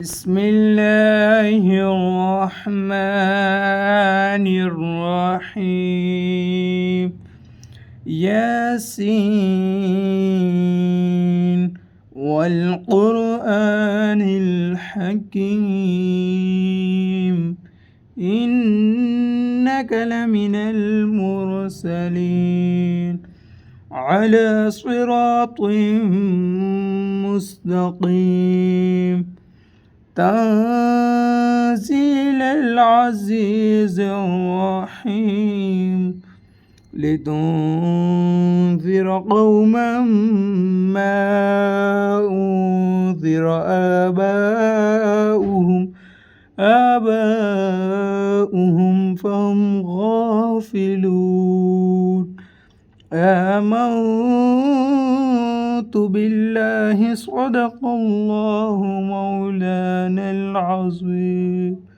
بسم الله الرحمن الرحيم ياسين والقرآن الحكيم إنك لمن المرسلين على صراط مستقيم تنزيل العزيز الرحيم لتنذر قوما ما أنذر آباؤهم فهم غافلون آمنت بالله صدق الله مولانا العظيم.